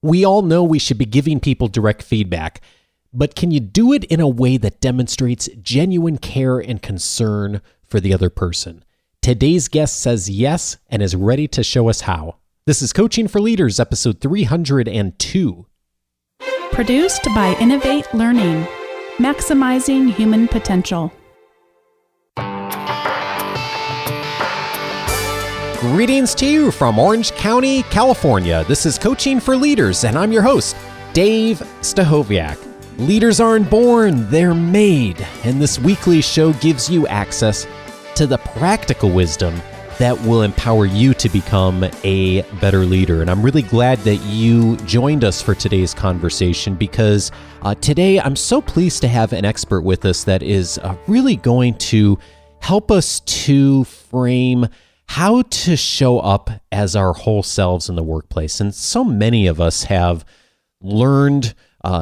We all know we should be giving people direct feedback, but can you do it in a way that demonstrates genuine care and concern for the other person? Today's guest says yes and is ready to show us how. This is Coaching for Leaders, episode 302. Produced by Innovate Learning, maximizing human potential. Greetings to you from Orange County, California. This is Coaching for Leaders, and I'm your host, Dave Stachowiak. Leaders aren't born, they're made. And this weekly show gives you access to the practical wisdom that will empower you to become a better leader. And I'm really glad that you joined us for today's conversation because today I'm so pleased to have an expert with us that is really going to help us to frame how to show up as our whole selves in the workplace. And so many of us have learned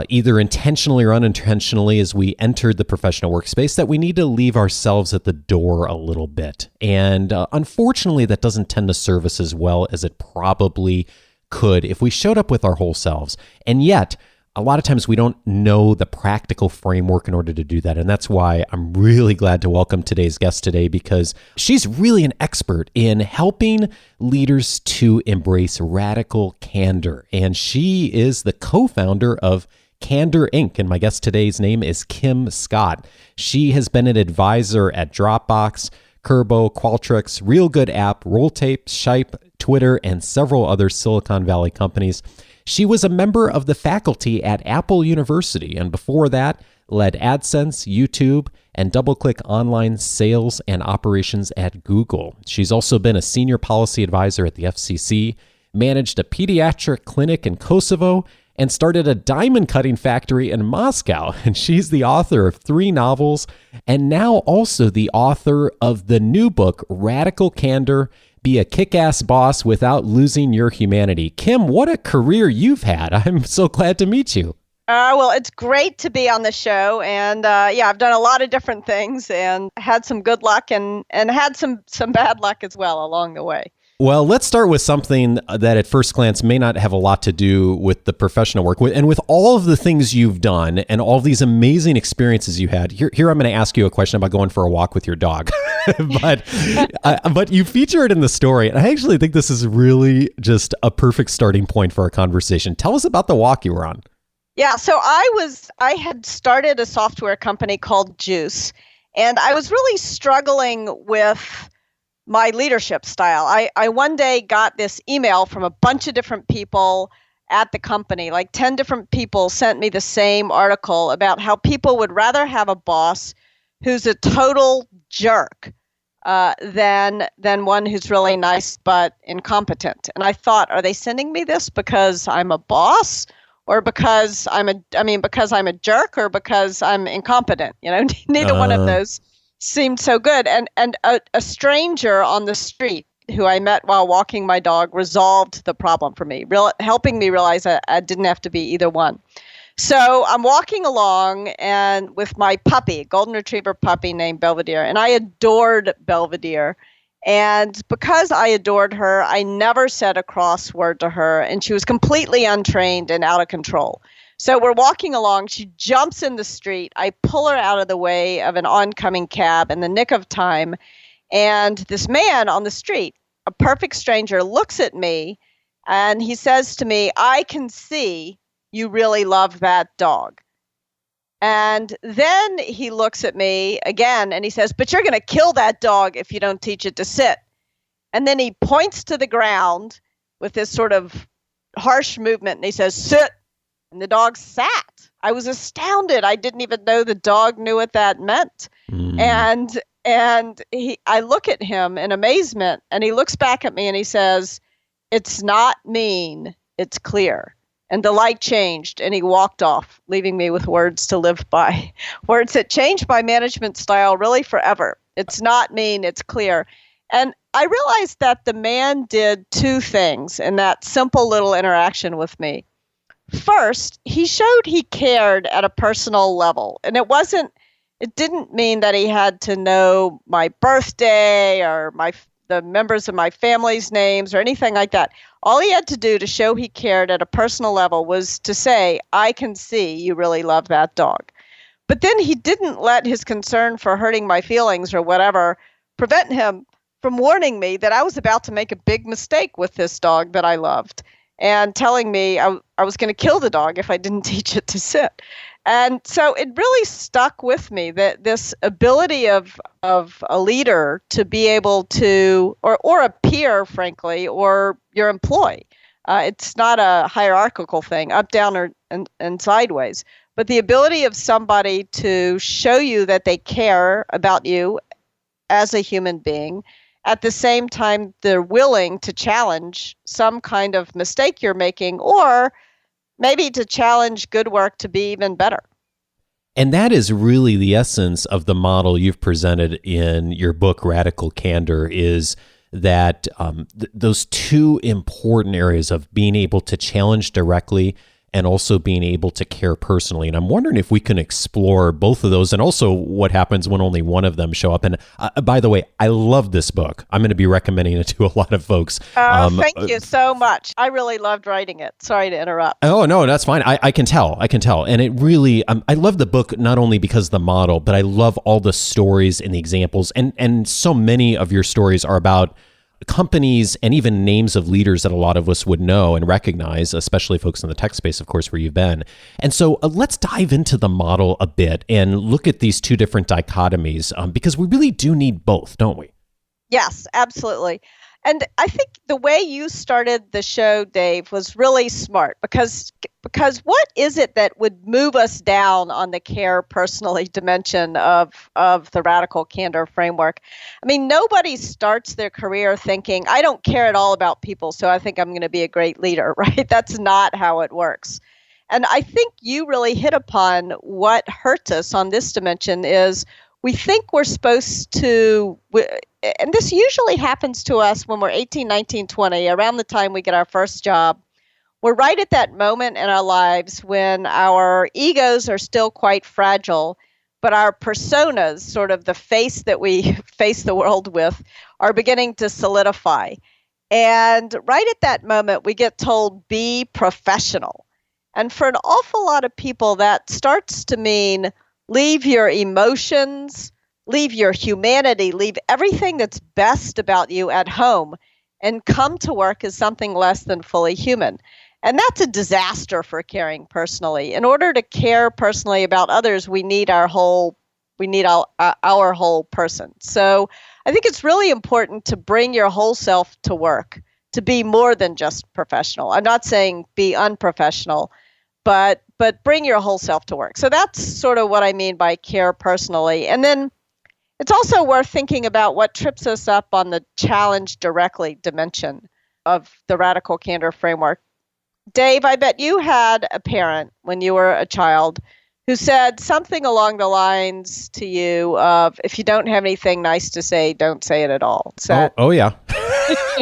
either intentionally or unintentionally as we entered the professional workspace that we need to leave ourselves at the door a little bit. And unfortunately, that doesn't tend to serve us as well as it probably could if we showed up with our whole selves. And yet, a lot of times we don't know the practical framework in order to do that. And that's why I'm really glad to welcome today's guest today, because she's really an expert in helping leaders to embrace radical candor. And she is the co-founder of Candor Inc. And my guest today's name is Kim Scott. She has been an advisor at Dropbox, Kurbo, Qualtrics, Real Good App, Rolltape, Shipe, Twitter, and several other Silicon Valley companies. She was a member of the faculty at Apple University, and before that, led AdSense, YouTube, and DoubleClick online sales and operations at Google. She's also been a senior policy advisor at the FCC, managed a pediatric clinic in Kosovo, and started a diamond cutting factory in Moscow. And she's the author of 3 novels, and now also the author of the new book, Radical Candor: Be a Kick-Ass Boss Without Losing Your Humanity. Kim, what a career you've had. I'm so glad to meet you. Well, it's great to be on the show. And I've done a lot of different things and had some good luck and had some bad luck as well along the way. Well, let's start with something that at first glance may not have a lot to do with the professional work. And with all of the things you've done and all these amazing experiences you had, here I'm going to ask you a question about going for a walk with your dog. But you feature it in the story. And I actually think this is really just a perfect starting point for our conversation. Tell us about the walk you were on. Yeah, so I had started a software company called Juice, and I was really struggling with my leadership style. I one day got this email from a bunch of different people at the company, like 10 different people sent me the same article about how people would rather have a boss who's a total jerk than one who's really nice but incompetent. And I thought, are they sending me this because I'm a boss, or because I'm a jerk, or because I'm incompetent? Neither one of those seemed so good. And a stranger on the street who I met while walking my dog resolved the problem for me, helping me realize I didn't have to be either one. So I'm walking along and with my puppy, golden retriever puppy named Belvedere, and I adored Belvedere. And because I adored her, I never said a cross word to her, and she was completely untrained and out of control. So we're walking along, she jumps in the street, I pull her out of the way of an oncoming cab in the nick of time, and this man on the street, a perfect stranger, looks at me, and he says to me, "I can see you really love that dog." And then he looks at me again and he says, "But you're going to kill that dog if you don't teach it to sit." And then he points to the ground with this sort of harsh movement and he says, "Sit." And the dog sat. I was astounded. I didn't even know the dog knew what that meant. And I look at him in amazement and he looks back at me and he says, "It's not mean, it's clear." And the light changed and he walked off, leaving me with words to live by. Words that changed my management style really forever. It's not mean, it's clear. And I realized that the man did 2 things in that simple little interaction with me. First, he showed he cared at a personal level. And it didn't mean that he had to know my birthday or the members of my family's names or anything like that. All he had to do to show he cared at a personal level was to say, I can see you really love that dog. But then he didn't let his concern for hurting my feelings or whatever prevent him from warning me that I was about to make a big mistake with this dog that I loved, and telling me I was going to kill the dog if I didn't teach it to sit. And so it really stuck with me, that this ability of a leader to be able to, or a peer, frankly, or your employee. It's not a hierarchical thing, up, down, and sideways. But the ability of somebody to show you that they care about you as a human being, at the same time they're willing to challenge some kind of mistake you're making, or maybe to challenge good work to be even better. And that is really the essence of the model you've presented in your book, Radical Candor, is that those two important areas of being able to challenge directly and also being able to care personally. And I'm wondering if we can explore both of those, and also what happens when only one of them show up. And by the way, I love this book. I'm going to be recommending it to a lot of folks. Thank you so much. I really loved writing it. Sorry to interrupt. Oh, no, that's fine. I can tell. And it really, I love the book not only because of the model, but I love all the stories and the examples. And so many of your stories are about companies and even names of leaders that a lot of us would know and recognize, especially folks in the tech space, of course, where you've been. And so let's dive into the model a bit and look at these two different dichotomies, because we really do need both, don't we? Yes, absolutely. And I think the way you started the show, Dave, was really smart, because what is it that would move us down on the care personally dimension of the Radical Candor framework? I mean, nobody starts their career thinking, I don't care at all about people, so I think I'm going to be a great leader, right? That's not how it works. And I think you really hit upon what hurts us on this dimension is we think we're supposed to, and this usually happens to us when we're 18, 19, 20, around the time we get our first job. We're right at that moment in our lives when our egos are still quite fragile, but our personas, sort of the face that we face the world with, are beginning to solidify. And right at that moment, we get told, be professional. And for an awful lot of people, that starts to mean leave your emotions, leave your humanity, leave everything that's best about you at home, and come to work as something less than fully human. And that's a disaster for caring personally. In order to care personally about others, we need our whole person. So I think it's really important to bring your whole self to work, to be more than just professional. I'm not saying be unprofessional, but bring your whole self to work. So that's sort of what I mean by care personally. And then it's also worth thinking about what trips us up on the challenge directly dimension of the Radical Candor framework. Dave, I bet you had a parent when you were a child who said something along the lines to you of, if you don't have anything nice to say, don't say it at all. Oh yeah.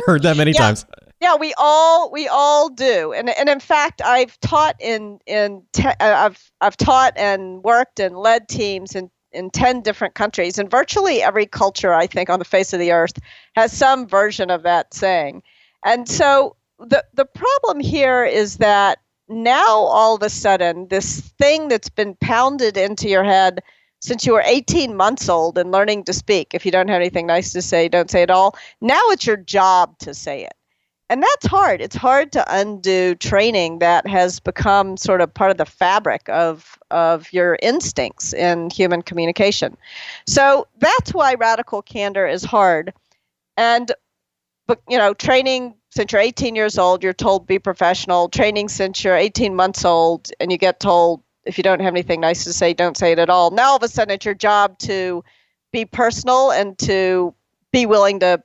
Heard that many times. Yeah, we all do, and in fact, I've taught I've taught and worked and led teams in 10 different countries, and virtually every culture, I think, on the face of the earth has some version of that saying. And so the problem here is that now all of a sudden, this thing that's been pounded into your head since you were 18 months old and learning to speak, if you don't have anything nice to say, don't say it all. Now it's your job to say it. And that's hard. It's hard to undo training that has become sort of part of the fabric of your instincts in human communication. So that's why Radical Candor is hard. And, but training since you're 18 years old, you're told be professional. Training since you're 18 months old, and you get told if you don't have anything nice to say, don't say it at all. Now all of a sudden it's your job to be personal and to be willing to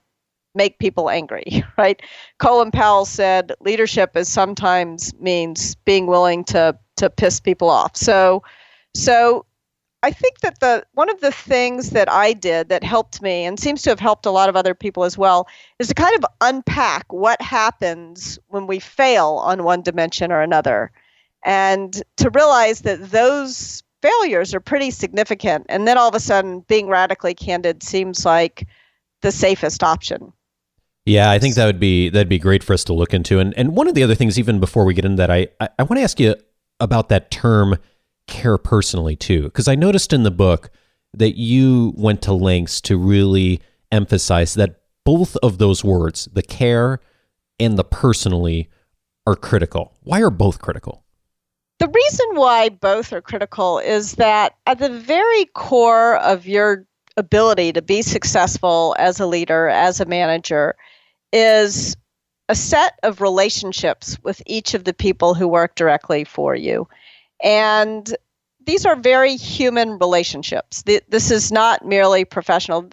make people angry, right? Colin Powell said leadership is sometimes means being willing to piss people off. So I think that one of the things that I did that helped me and seems to have helped a lot of other people as well is to kind of unpack what happens when we fail on one dimension or another, and to realize that those failures are pretty significant. And then all of a sudden being radically candid seems like the safest option. Yeah, I think that'd be great for us to look into. And one of the other things, even before we get into that, I want to ask you about that term care personally too, because I noticed in the book that you went to lengths to really emphasize that both of those words, the care and the personally, are critical. Why are both critical? The reason why both are critical is that at the very core of your ability to be successful as a leader, as a manager, is a set of relationships with each of the people who work directly for you. And these are very human relationships. This is not merely professional.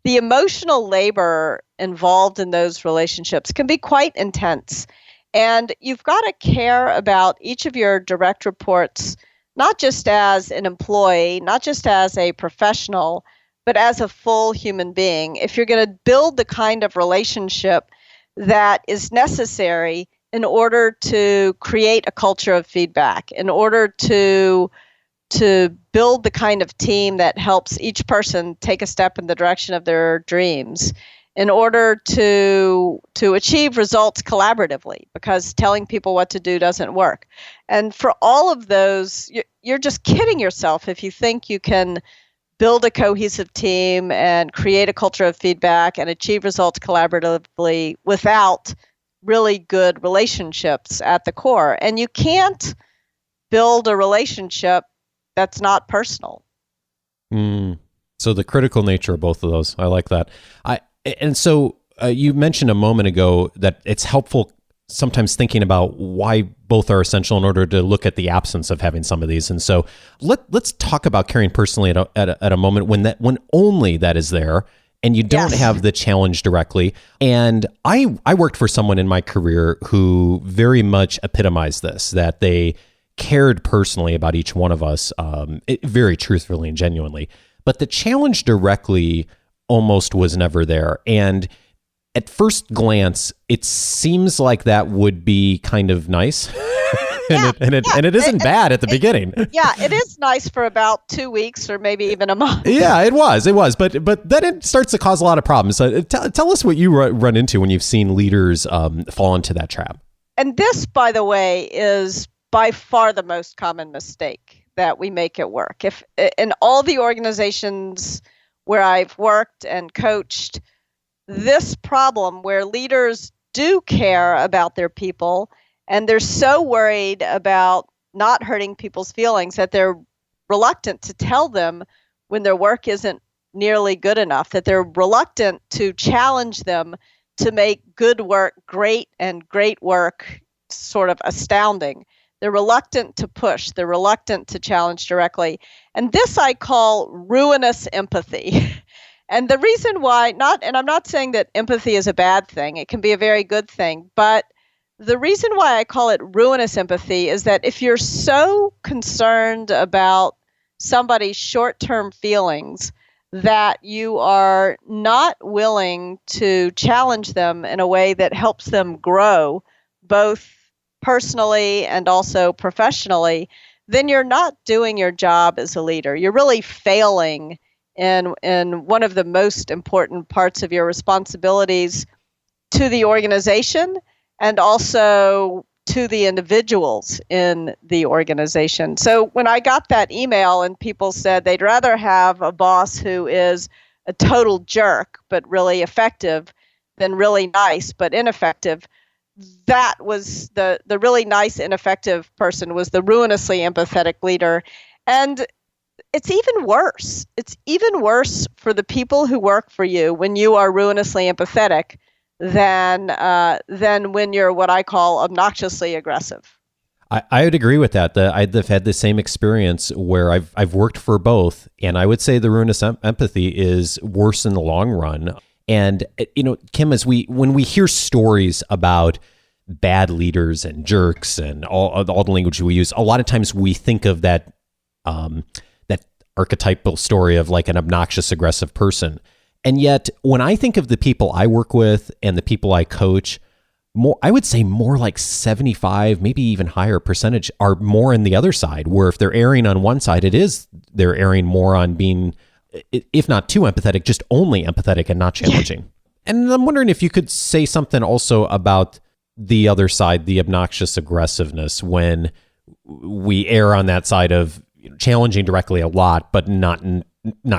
The emotional labor involved in those relationships can be quite intense. And you've got to care about each of your direct reports, not just as an employee, not just as a professional, but as a full human being. If you're going to build the kind of relationship that is necessary in order to create a culture of feedback, in order to build the kind of team that helps each person take a step in the direction of their dreams, in order to achieve results collaboratively, because telling people what to do doesn't work. And for all of those, you're just kidding yourself if you think you can build a cohesive team and create a culture of feedback and achieve results collaboratively without really good relationships at the core. And you can't build a relationship that's not personal. So the critical nature of both of those, I like that. So you mentioned a moment ago that it's helpful sometimes thinking about why both are essential in order to look at the absence of having some of these. And so let's talk about caring personally at a moment when only that is there and you don't have the challenge directly. And I worked for someone in my career who very much epitomized this, that they cared personally about each one of us, very truthfully and genuinely. But the challenge directly almost was never there. And at first glance, it seems like that would be kind of nice. and it isn't bad at the beginning. Yeah, it is nice for about 2 weeks or maybe even a month. Yeah, it was. But then it starts to cause a lot of problems. So tell us what you run into when you've seen leaders fall into that trap. And this, by the way, is by far the most common mistake that we make at work. If in all the organizations where I've worked and coached, this problem where leaders do care about their people and they're so worried about not hurting people's feelings that they're reluctant to tell them when their work isn't nearly good enough, that they're reluctant to challenge them to make good work great and great work sort of astounding. They're reluctant to push. They're reluctant to challenge directly. And this I call ruinous empathy. And the reason why, and I'm not saying that empathy is a bad thing. It can be a very good thing. But the reason why I call it ruinous empathy is that if you're so concerned about somebody's short-term feelings that you are not willing to challenge them in a way that helps them grow, both personally and also professionally, then you're not doing your job as a leader. You're really failing in one of the most important parts of your responsibilities to the organization and also to the individuals in the organization. So when I got that email and people said they'd rather have a boss who is a total jerk but really effective than really nice but ineffective, that was the really nice, ineffective person was the ruinously empathetic leader. And it's even worse. It's even worse for the people who work for you when you are ruinously empathetic than when you're what I call obnoxiously aggressive. I would agree with that. I've had the same experience where I've worked for both, and I would say the ruinous empathy is worse in the long run. And Kim, when we hear stories about bad leaders and jerks and all the language we use, a lot of times we think of that archetypal story of like an obnoxious, aggressive person. And yet, when I think of the people I work with and the people I coach, I would say more like 75, maybe even higher percentage are more on the other side, where if they're erring on one side, they're erring more on being, if not too empathetic, just only empathetic and not challenging. And I'm wondering if you could say something also about the other side, the obnoxious aggressiveness, when we err on that side of challenging directly a lot, but not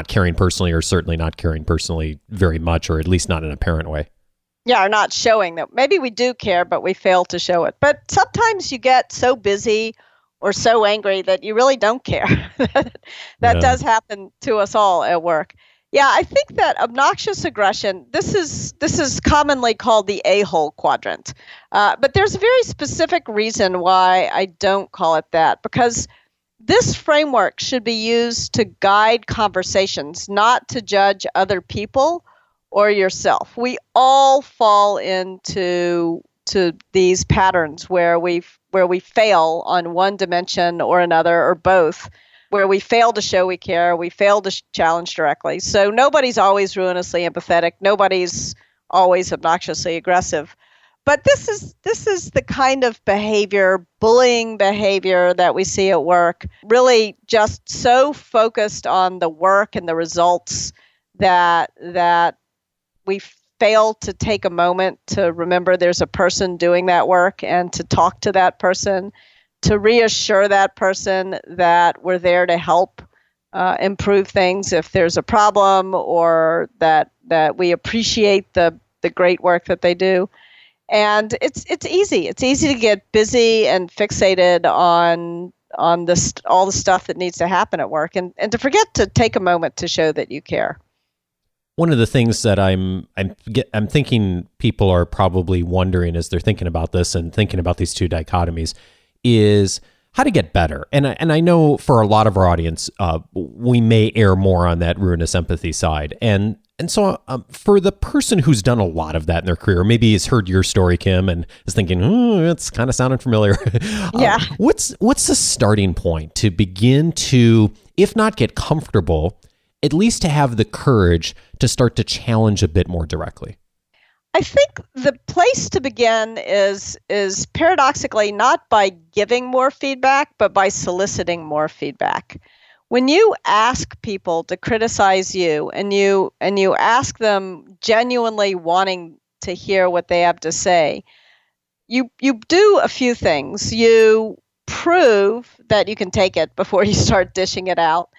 caring personally, or certainly not caring personally very much, or at least not in a apparent way. Yeah, or not showing that. Maybe we do care, but we fail to show it. But sometimes you get so busy or so angry that you really don't care. That does happen to us all at work. Yeah, I think that obnoxious aggression, this is commonly called the a-hole quadrant. But there's a very specific reason why I don't call it that, because this framework should be used to guide conversations, not to judge other people or yourself. We all fall into these patterns where we fail on one dimension or another, or both, where we fail to show we care, we fail to challenge directly. So nobody's always ruinously empathetic. Nobody's always obnoxiously aggressive. But this is the kind of behavior, bullying behavior, that we see at work, really just so focused on the work and the results that we fail to take a moment to remember there's a person doing that work and to talk to that person, to reassure that person that we're there to help improve things if there's a problem, or that we appreciate the great work that they do. And it's easy. It's easy to get busy and fixated on this, all the stuff that needs to happen at work, and to forget to take a moment to show that you care. One of the things that I'm thinking people are probably wondering as they're thinking about this and thinking about these two dichotomies is how to get better. And I know for a lot of our audience, we may err more on that ruinous empathy side. And so for the person who's done a lot of that in their career, maybe has heard your story, Kim, and is thinking, it's kind of sounding familiar. Yeah. What's the starting point to begin to, if not get comfortable, at least to have the courage to start to challenge a bit more directly? I think the place to begin is paradoxically not by giving more feedback, but by soliciting more feedback. When you ask people to criticize you, and you ask them genuinely wanting to hear what they have to say, you do a few things. You prove that you can take it before you start dishing it out,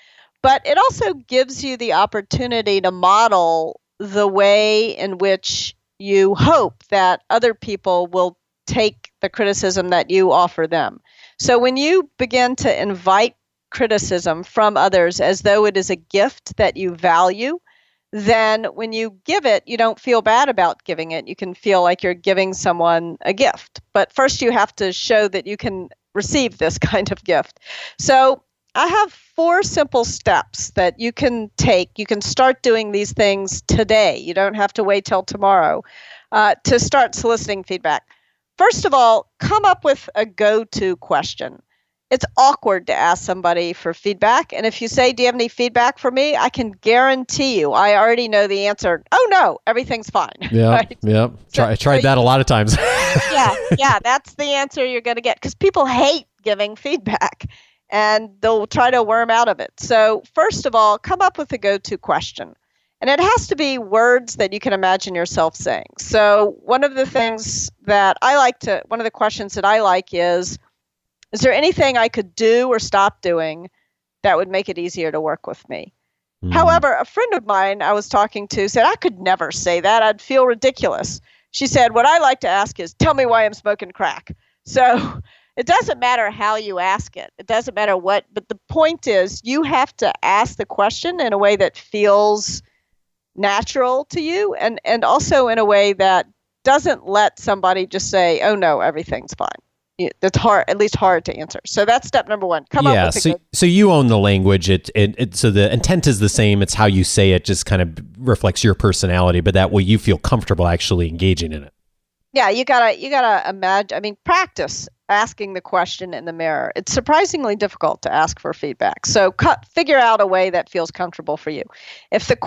but it also gives you the opportunity to model the way in which you hope that other people will take the criticism that you offer them. So when you begin to invite criticism from others as though it is a gift that you value, then when you give it, you don't feel bad about giving it. You can feel like you're giving someone a gift. But first you have to show that you can receive this kind of gift. So I have 4 simple steps that you can take. You can start doing these things today. You don't have to wait till tomorrow to start soliciting feedback. First of all, come up with a go-to question. It's awkward to ask somebody for feedback. And if you say, do you have any feedback for me? I can guarantee you, I already know the answer. Oh, no, everything's fine. Yeah, right? Yeah. I tried that a lot of times. Yeah, that's the answer you're going to get, because people hate giving feedback, and they'll try to worm out of it. So first of all, come up with a go-to question. And it has to be words that you can imagine yourself saying. So one of the questions that I like is there anything I could do or stop doing that would make it easier to work with me? Mm. However, a friend of mine I was talking to said, I could never say that. I'd feel ridiculous. She said, what I like to ask is, tell me why I'm smoking crack. So it doesn't matter how you ask it. It doesn't matter what, but the point is you have to ask the question in a way that feels natural to you, and also in a way that doesn't let somebody just say, oh no, everything's fine. That's hard, at least hard to answer. So that's step number 1. Come up with so you own the language. So the intent is the same. It's how you say it just kind of reflects your personality, but that way you feel comfortable actually engaging in it. Yeah, you gotta imagine. Practice asking the question in the mirror. It's surprisingly difficult to ask for feedback. So figure out a way that feels comfortable for you. If the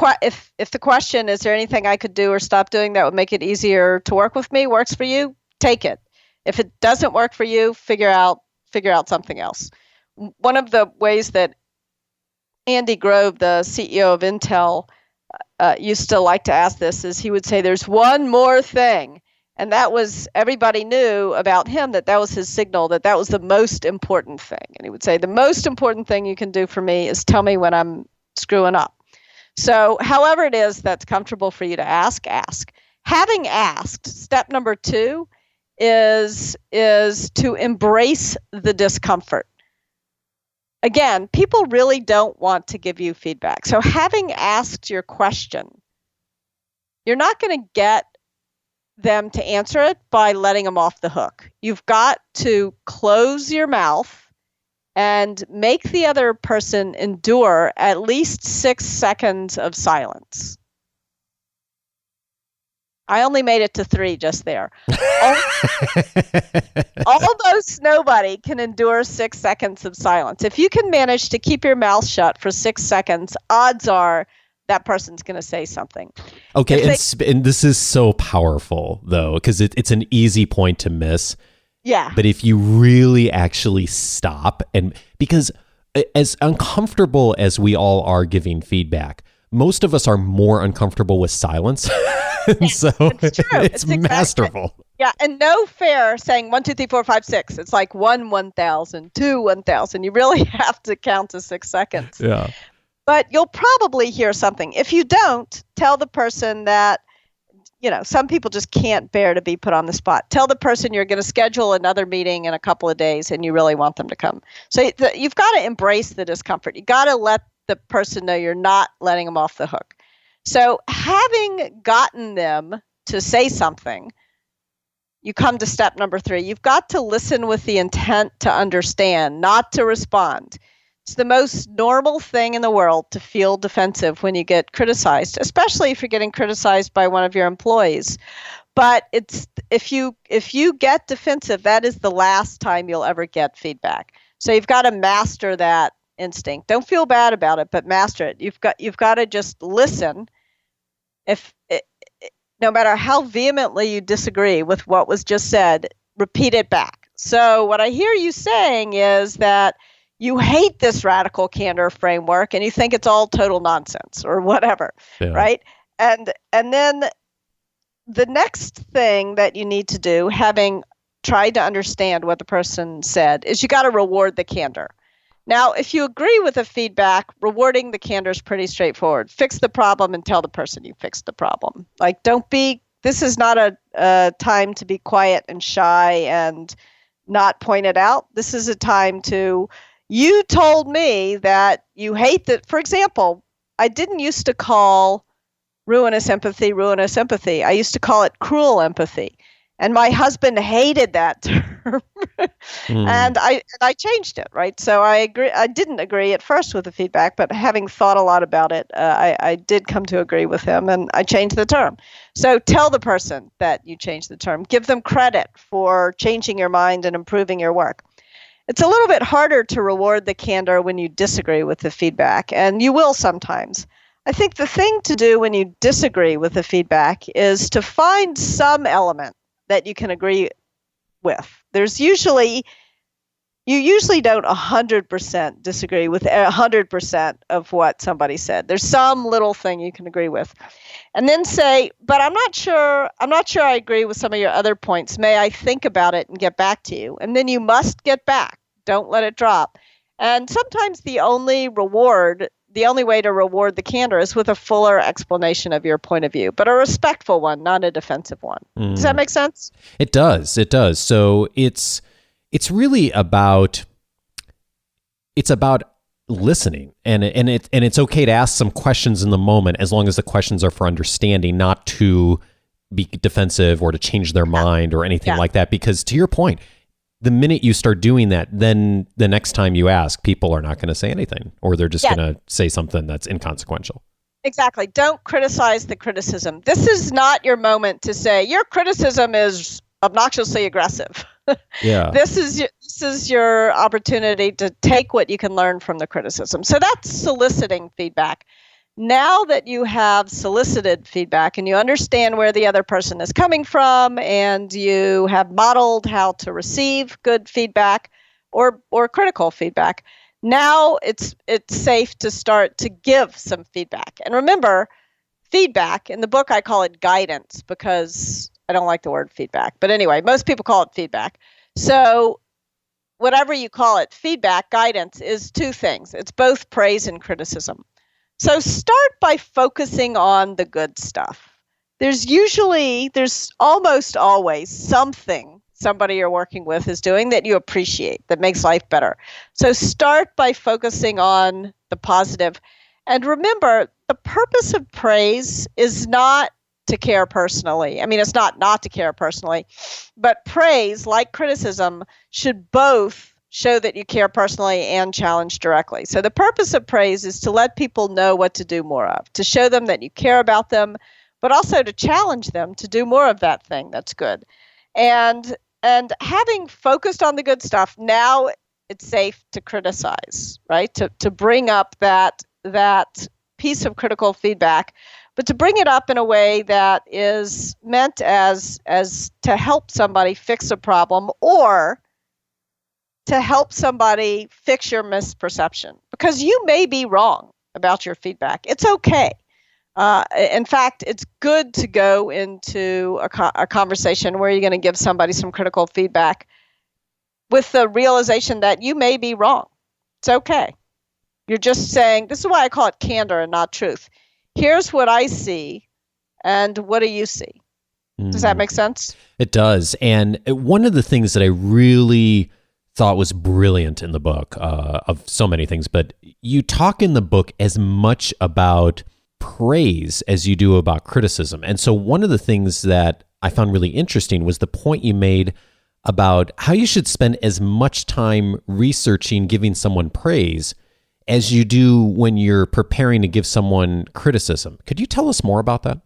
question is there anything I could do or stop doing that would make it easier to work with me, works for you, take it. If it doesn't work for you, figure out something else. One of the ways that Andy Grove, the CEO of Intel, used to like to ask this is he would say, there's one more thing. And that was, everybody knew about him that was his signal, that was the most important thing. And he would say, the most important thing you can do for me is tell me when I'm screwing up. So however it is that's comfortable for you to ask. Having asked, step number 2 is to embrace the discomfort. Again, people really don't want to give you feedback. So having asked your question, you're not going to get them to answer it by letting them off the hook. You've got to close your mouth and make the other person endure at least 6 seconds of silence. I only made it to 3 just there. Almost nobody can endure 6 seconds of silence. If you can manage to keep your mouth shut for 6 seconds, odds are that person's going to say something. Okay, and this is so powerful, though, because it's an easy point to miss. Yeah. But if you really actually stop, and because as uncomfortable as we all are giving feedback, most of us are more uncomfortable with silence. Yes, so it's true. it's masterful. Yeah, and no fair saying 1, 2, 3, 4, 5, 6. It's like 1, 1,000, 2, 1,000. You really have to count to 6 seconds. Yeah. But you'll probably hear something. If you don't, tell the person that, some people just can't bear to be put on the spot. Tell the person you're going to schedule another meeting in a couple of days and you really want them to come. So you've got to embrace the discomfort. You got to let the person know you're not letting them off the hook. So having gotten them to say something, you come to step number 3. You've got to listen with the intent to understand, not to respond. It's the most normal thing in the world to feel defensive when you get criticized, especially if you're getting criticized by one of your employees. But if you get defensive, that is the last time you'll ever get feedback. So you've got to master that instinct. Don't feel bad about it, but master it. You've got to just listen. No matter how vehemently you disagree with what was just said, repeat it back. So what I hear you saying is that you hate this radical candor framework and you think it's all total nonsense or whatever, right? And then the next thing that you need to do, having tried to understand what the person said, is you got to reward the candor. Now, if you agree with the feedback, rewarding the candor is pretty straightforward. Fix the problem and tell the person you fixed the problem. Like, this is not a time to be quiet and shy and not point it out. This is a time to, you told me that you hate that. For example, I didn't used to call ruinous empathy. I used to call it cruel empathy. And my husband hated that term. And I changed it, right? So I didn't agree at first with the feedback, but having thought a lot about it, I did come to agree with him and I changed the term. So tell the person that you changed the term. Give them credit for changing your mind and improving your work. It's a little bit harder to reward the candor when you disagree with the feedback, and you will sometimes. I think the thing to do when you disagree with the feedback is to find some element that you can agree with. You usually don't 100% disagree with 100% of what somebody said. There's some little thing you can agree with. And then say, but I'm not sure I agree with some of your other points. May I think about it and get back to you? And then you must get back. Don't let it drop. And sometimes the only way to reward the candor is with a fuller explanation of your point of view, but a respectful one, not a defensive one. Does that make sense? It does. So it's really about listening, and it's okay to ask some questions in the moment as long as the questions are for understanding, not to be defensive or to change their mind or anything like that. Because to your point, the minute you start doing that, then the next time you ask, people are not going to say anything, or they're just going to say something that's inconsequential. Exactly. Don't criticize the criticism. This is not your moment to say your criticism is obnoxiously aggressive. Yeah. This is your opportunity to take what you can learn from the criticism. So that's soliciting feedback. Now that you have solicited feedback and you understand where the other person is coming from and you have modeled how to receive good feedback or critical feedback, now it's safe to start to give some feedback. And remember, feedback. In the book, I call it guidance because I don't like the word feedback. But anyway, most people call it feedback. So whatever you call it, feedback, guidance is two things. It's both praise and criticism. So start by focusing on the good stuff. There's almost always something somebody you're working with is doing that you appreciate, that makes life better. So start by focusing on the positive. And remember, the purpose of praise is not to care personally. I mean, it's not to care personally, but praise, like criticism, should both show that you care personally and challenge directly. So the purpose of praise is to let people know what to do more of, to show them that you care about them, but also to challenge them to do more of that thing that's good. And having focused on the good stuff, now it's safe to criticize, right? To bring up that piece of critical feedback, but to bring it up in a way that is meant as to help somebody fix a problem or to help somebody fix your misperception, because you may be wrong about your feedback. It's okay. In fact, it's good to go into a conversation where you're going to give somebody some critical feedback with the realization that you may be wrong. It's okay. You're just saying, this is why I call it candor and not truth. Here's what I see, and what do you see? Does that make sense? It does. And one of the things that I really thought was brilliant in the book, of so many things, but you talk in the book as much about praise as you do about criticism. And so one of the things that I found really interesting was the point you made about how you should spend as much time researching giving someone praise as you do when you're preparing to give someone criticism. Could you tell us more about that?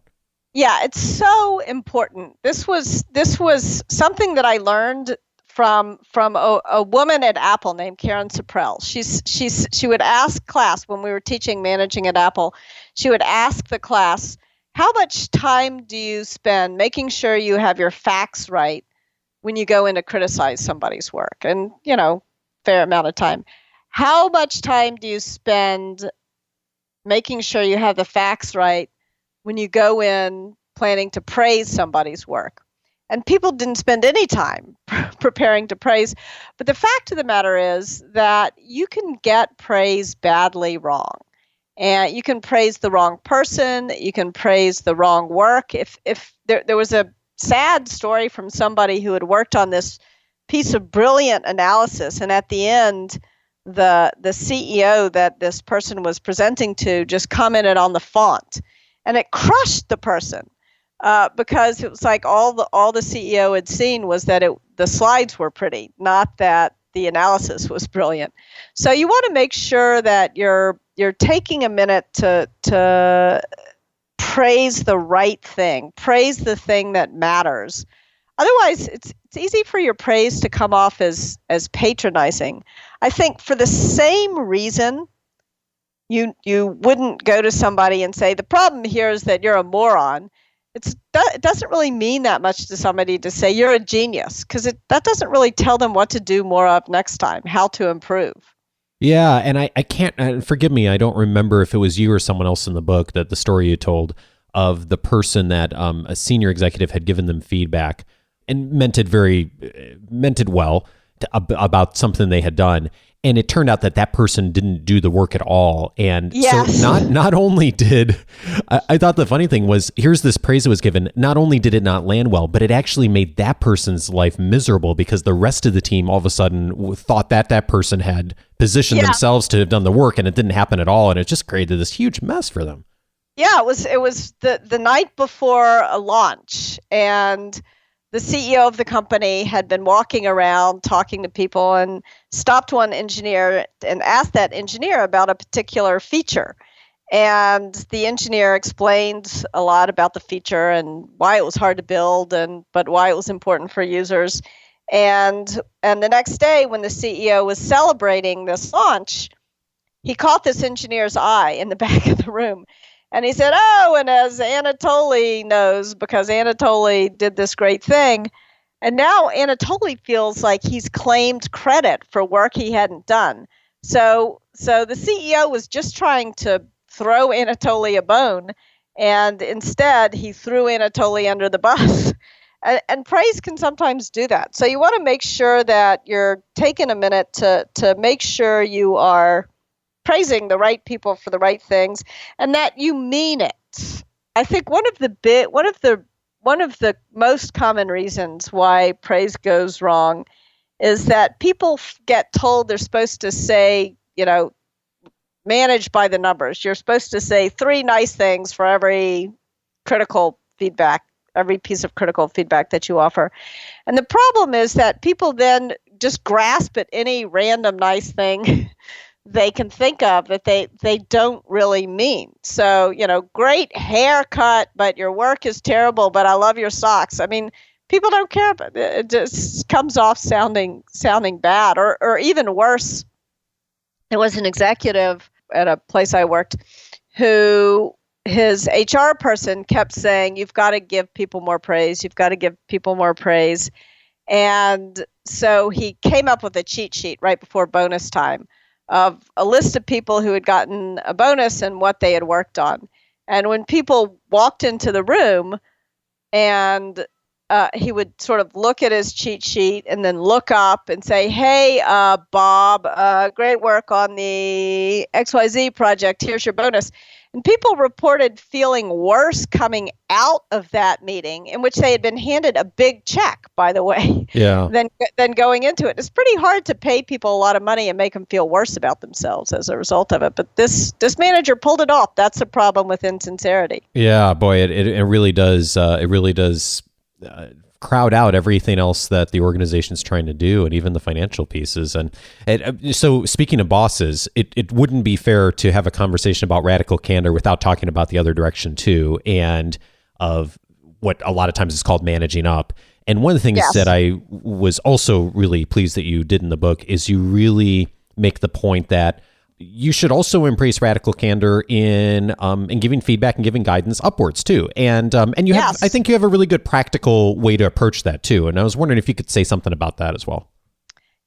Yeah, it's so important. This was something that I learned from a woman at Apple named Karen Supprell. She would ask class when we were teaching managing at Apple. She would ask the class, how much time do you spend making sure you have your facts right when you go in to criticize somebody's work? And, fair amount of time. How much time do you spend making sure you have the facts right when you go in planning to praise somebody's work? And people didn't spend any time preparing to praise. But the fact of the matter is that you can get praise badly wrong. And you can praise the wrong person. You can praise the wrong work. If there was a sad story from somebody who had worked on this piece of brilliant analysis, and at the end, the CEO that this person was presenting to just commented on the font, and it crushed the person. Because it was like all the CEO had seen was that the slides were pretty, not that the analysis was brilliant. So you want to make sure that you're taking a minute to praise the right thing, praise the thing that matters. Otherwise, it's easy for your praise to come off as patronizing. I think for the same reason, you wouldn't go to somebody and say, the problem here is that you're a moron. It doesn't really mean that much to somebody to say you're a genius, because that doesn't really tell them what to do more of next time, how to improve. Yeah, and I can't, forgive me, I don't remember if it was you or someone else in the book, that the story you told of the person that a senior executive had given them feedback and meant it well about something they had done. And it turned out that person didn't do the work at all. And yes. So not only did, I thought the funny thing was, here's this praise that was given, not only did it not land well, but it actually made that person's life miserable, because the rest of the team all of a sudden thought that person had positioned themselves to have done the work, and it didn't happen at all. And it just created this huge mess for them. Yeah, it was the night before a launch, and the CEO of the company had been walking around talking to people and stopped one engineer and asked that engineer about a particular feature. And the engineer explained a lot about the feature and why it was hard to build, but why it was important for users. And the next day, when the CEO was celebrating this launch, he caught this engineer's eye in the back of the room. And he said, oh, and as Anatoly knows, because Anatoly did this great thing, and now Anatoly feels like he's claimed credit for work he hadn't done. So the CEO was just trying to throw Anatoly a bone, And instead, he threw in a totally under the bus. And praise can sometimes do that. So you want to make sure that you're taking a minute to make sure you are praising the right people for the right things and that you mean it. I think one of the most common reasons why praise goes wrong is that people get told they're supposed to say, manage by the numbers. You're supposed to say 3 nice things for every piece of critical feedback that you offer. And the problem is that people then just grasp at any random nice thing they can think of that they don't really mean. So, great haircut, but your work is terrible, but I love your socks. I mean, people don't care about it. It just comes off sounding bad. Or even worse, there was an executive at a place I worked who his HR person kept saying, you've got to give people more praise. You've got to give people more praise. And so he came up with a cheat sheet right before bonus time of a list of people who had gotten a bonus and what they had worked on. And when people walked into the room and he would sort of look at his cheat sheet and then look up and say, hey, Bob, great work on the XYZ project. Here's your bonus. And people reported feeling worse coming out of that meeting, in which they had been handed a big check, by the way, than going into it. It's pretty hard to pay people a lot of money and make them feel worse about themselves as a result of it. But this manager pulled it off. That's the problem with insincerity. Yeah, boy, it really does. Crowd out everything else that the organization's trying to do, and even the financial pieces. And so speaking of bosses, it wouldn't be fair to have a conversation about radical candor without talking about the other direction too, and of what a lot of times is called managing up. And one of the things that I was also really pleased that you did in the book is you really make the point that you should also embrace radical candor in giving feedback and giving guidance upwards too. And you have, I think you have a really good practical way to approach that too. And I was wondering if you could say something about that as well.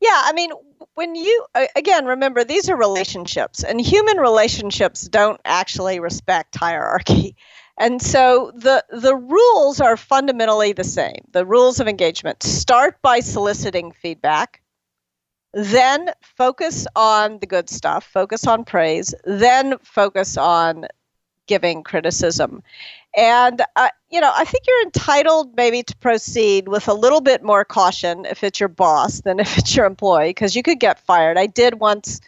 Yeah, I mean, when you, again, remember, these are relationships, and human relationships don't actually respect hierarchy. And so the rules are fundamentally the same. The rules of engagement start by soliciting feedback. Then focus on the good stuff, focus on praise, then focus on giving criticism. And, I think you're entitled maybe to proceed with a little bit more caution if it's your boss than if it's your employee, because you could get fired. I did once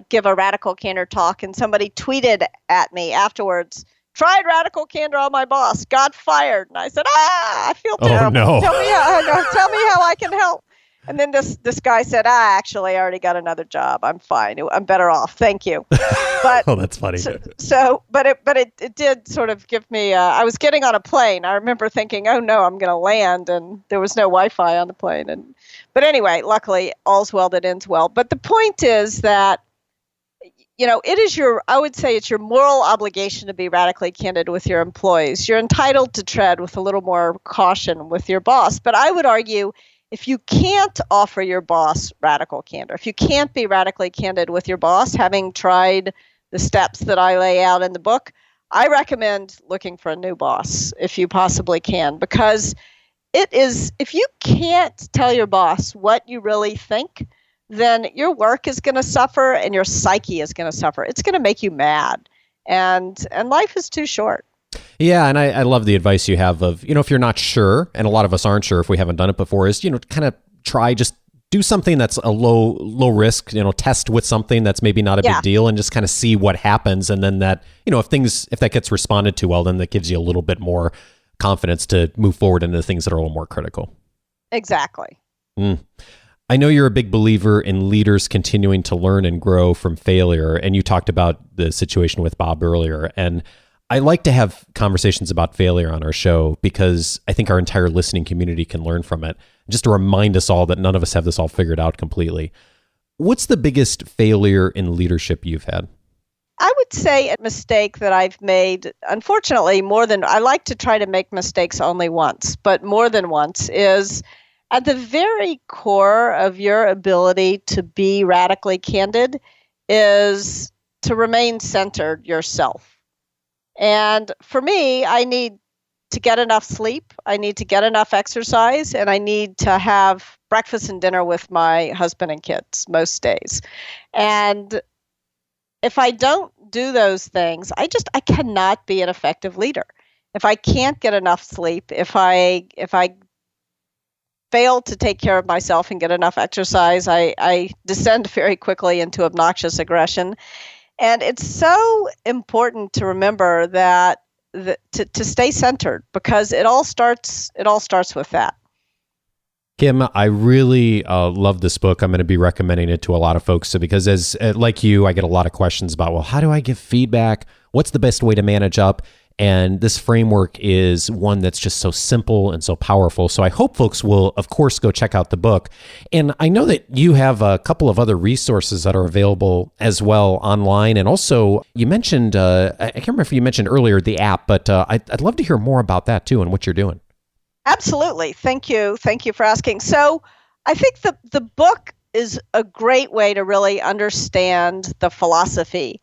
give a radical candor talk, and somebody tweeted at me afterwards, tried radical candor on my boss, got fired. And I said, I feel terrible. Oh, no. Tell me how I can help. And then this guy said, actually, I already got another job. I'm fine. I'm better off. Thank you. But oh, that's funny. But it did sort of give me, I was getting on a plane. I remember thinking, oh no, I'm going to land. And there was no Wi-Fi on the plane. But anyway, luckily, all's well that ends well. But the point is that, it is I would say it's your moral obligation to be radically candid with your employees. You're entitled to tread with a little more caution with your boss. But I would argue, if you can't offer your boss radical candor, if you can't be radically candid with your boss, having tried the steps that I lay out in the book, I recommend looking for a new boss if you possibly can, because if you can't tell your boss what you really think, then your work is going to suffer and your psyche is going to suffer. It's going to make you mad, and life is too short. Yeah, and I love the advice you have of, if you're not sure, and a lot of us aren't sure if we haven't done it before, is, kind of just do something that's a low risk, test with something that's maybe not a big deal and just kind of see what happens. And then that, if that gets responded to well, then that gives you a little bit more confidence to move forward into things that are a little more critical. Exactly. I know you're a big believer in leaders continuing to learn and grow from failure. And you talked about the situation with Bob earlier. And I like to have conversations about failure on our show because I think our entire listening community can learn from it. Just to remind us all that none of us have this all figured out completely. What's the biggest failure in leadership you've had? I would say a mistake that I've made, unfortunately, I like to try to make mistakes only once, but more than once, is at the very core of your ability to be radically candid is to remain centered yourself. And for me, I need to get enough sleep, I need to get enough exercise, and I need to have breakfast and dinner with my husband and kids most days. And if I don't do those things, I cannot be an effective leader. If I can't get enough sleep, if I fail to take care of myself and get enough exercise, I descend very quickly into obnoxious aggression. And it's so important to remember that to stay centered, because it all starts with that. Kim, I really love this book. I'm going to be recommending it to a lot of folks. So because as like you, I get a lot of questions about, well, how do I give feedback? What's the best way to manage up? And this framework is one that's just so simple and so powerful. So I hope folks will, of course, go check out the book. And I know that you have a couple of other resources that are available as well online. And also, you mentioned, I can't remember if you mentioned earlier the app, but I'd love to hear more about that too and what you're doing. Absolutely. Thank you. Thank you for asking. So I think the book is a great way to really understand the philosophy,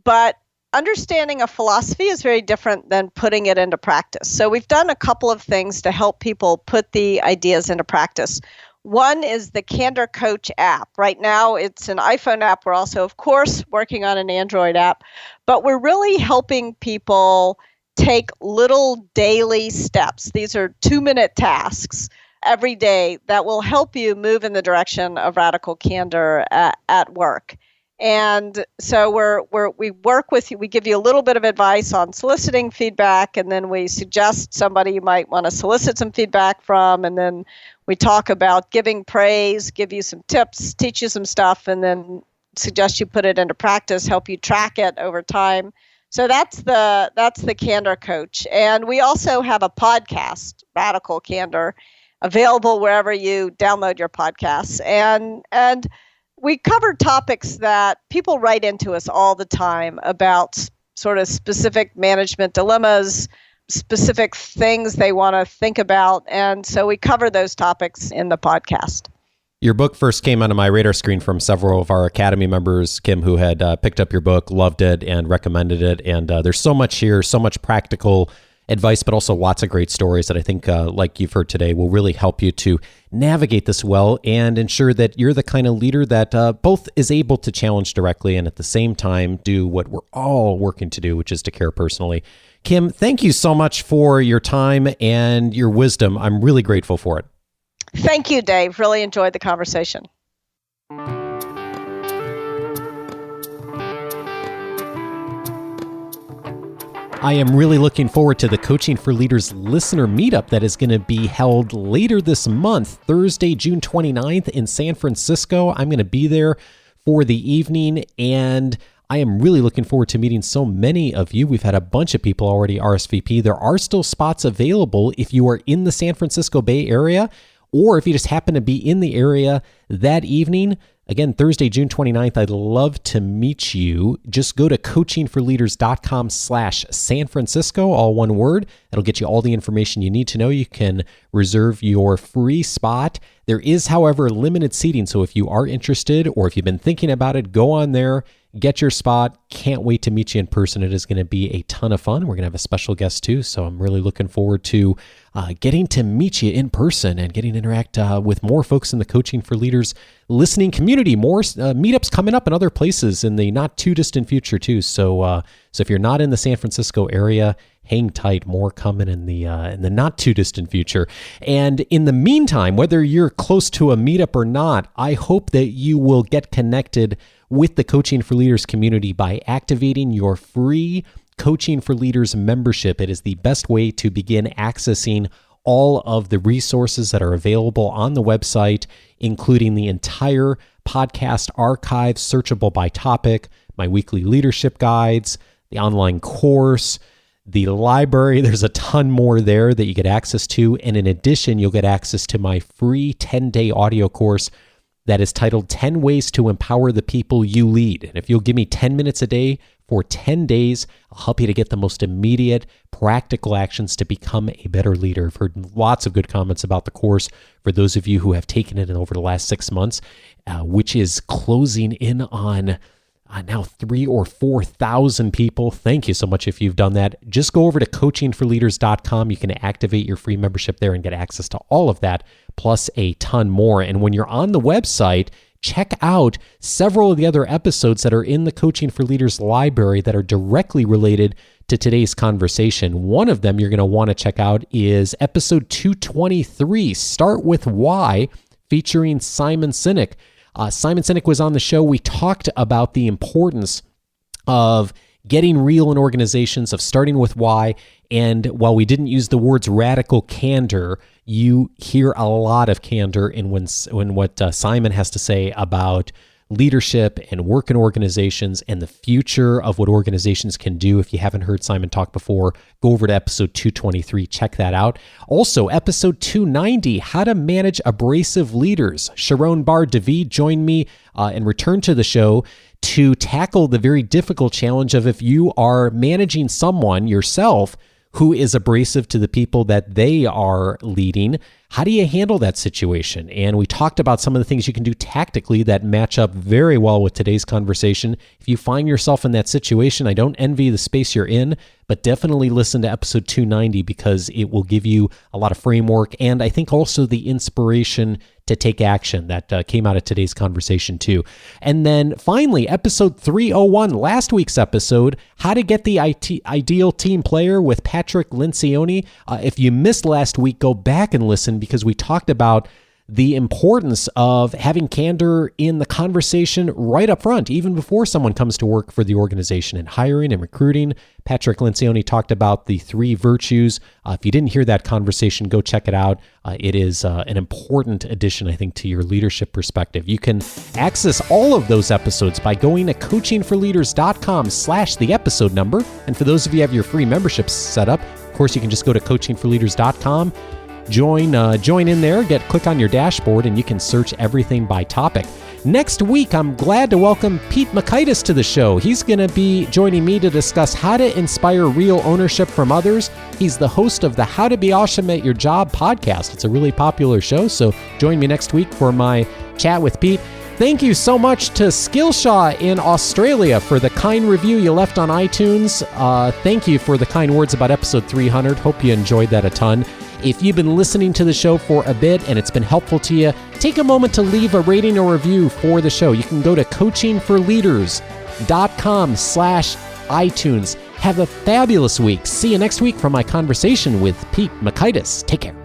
but understanding a philosophy is very different than putting it into practice. So we've done a couple of things to help people put the ideas into practice. One is the Candor Coach app. Right now, it's an iPhone app. We're also, of course, working on an Android app, but we're really helping people take little daily steps. These are 2-minute tasks every day that will help you move in the direction of radical candor at work. And so we work with you. We give you a little bit of advice on soliciting feedback, and then we suggest somebody you might want to solicit some feedback from, and then we talk about giving praise, give you some tips, teach you some stuff, and then suggest you put it into practice, help you track it over time. So that's the Candor Coach. And we also have a podcast, Radical Candor, available wherever you download your podcasts. And we cover topics that people write into us all the time about sort of specific management dilemmas, specific things they want to think about. And so we cover those topics in the podcast. Your book first came onto my radar screen from several of our Academy members, Kim, who had picked up your book, loved it, and recommended it. And there's so much here, so much practical advice, but also lots of great stories that I think, like you've heard today, will really help you to navigate this well and ensure that you're the kind of leader that both is able to challenge directly and at the same time do what we're all working to do, which is to care personally. Kim, thank you so much for your time and your wisdom. I'm really grateful for it. Thank you, Dave. Really enjoyed the conversation. I am really looking forward to the Coaching for Leaders listener meetup that is going to be held later this month, Thursday, June 29th in San Francisco. I'm going to be there for the evening, and I am really looking forward to meeting so many of you. We've had a bunch of people already RSVP. There are still spots available if you are in the San Francisco Bay Area, or if you just happen to be in the area that evening. Again, Thursday, June 29th, I'd love to meet you. Just go to coachingforleaders.com/San Francisco, all one word. That'll get you all the information you need to know. You can reserve your free spot. There is, however, limited seating, so if you are interested or if you've been thinking about it, go on there, get your spot. Can't wait to meet you in person. It is going to be a ton of fun. We're going to have a special guest too, so I'm really looking forward to getting to meet you in person and getting to interact with more folks in the Coaching for Leaders listening community. More meetups coming up in other places in the not too distant future too. So if you're not in the San Francisco area, hang tight. More coming in the not too distant future. And in the meantime, whether you're close to a meetup or not, I hope that you will get connected with the Coaching for Leaders community by activating your free Coaching for Leaders membership. It is the best way to begin accessing all of the resources that are available on the website, including the entire podcast archive, searchable by topic, my weekly leadership guides, the online course, the library. There's a ton more there that you get access to. And in addition, you'll get access to my free 10-day audio course that is titled 10 Ways to Empower the People You Lead. And if you'll give me 10 minutes a day for 10 days, I'll help you to get the most immediate, practical actions to become a better leader. I've heard lots of good comments about the course for those of you who have taken it over the last 6 months, which is closing in on now 3,000 or 4,000 people. Thank you so much if you've done that. Just go over to coachingforleaders.com. You can activate your free membership there and get access to all of that, plus a ton more. And when you're on the website, check out several of the other episodes that are in the Coaching for Leaders library that are directly related to today's conversation. One of them you're going to want to check out is episode 223, Start With Why, featuring Simon Sinek. Simon Sinek was on the show. We talked about the importance of getting real in organizations, of starting with why. And while we didn't use the words radical candor, you hear a lot of candor in when what Simon has to say about leadership and work in organizations and the future of what organizations can do. If you haven't heard Simon talk before, go over to episode 223, check that out. Also, episode 290, How to Manage Abrasive Leaders. Sharone Bar-David joined me and returned to the show to tackle the very difficult challenge of if you are managing someone yourself who is abrasive to the people that they are leading, how do you handle that situation? And we talked about some of the things you can do tactically that match up very well with today's conversation. If you find yourself in that situation, I don't envy the space you're in, but definitely listen to episode 290 because it will give you a lot of framework and I think also the inspiration to take action that came out of today's conversation too. And then finally, episode 301, last week's episode, How to Get the Ideal Team Player with Patrick Lencioni. If you missed last week, go back and listen because we talked about the importance of having candor in the conversation right up front, even before someone comes to work for the organization, and hiring and recruiting. Patrick Lencioni talked about the 3 virtues. If you didn't hear that conversation, go check it out. It is an important addition, I think, to your leadership perspective. You can access all of those episodes by going to coachingforleaders.com/the episode number. And for those of you who have your free memberships set up, of course, you can just go to coachingforleaders.com. Join in there, click on your dashboard, and you can search everything by topic. Next week, I'm glad to welcome Pete Makaitis to the show. He's going to be joining me to discuss how to inspire real ownership from others. He's the host of the How to Be Awesome at Your Job podcast. It's a really popular show, so join me next week for my chat with Pete. Thank you so much to Skillshaw in Australia for the kind review you left on iTunes. Thank you for the kind words about episode 300. Hope you enjoyed that a ton. If you've been listening to the show for a bit and it's been helpful to you, take a moment to leave a rating or review for the show. You can go to coachingforleaders.com/iTunes. Have a fabulous week. See you next week for my conversation with Pete Makaitis. Take care.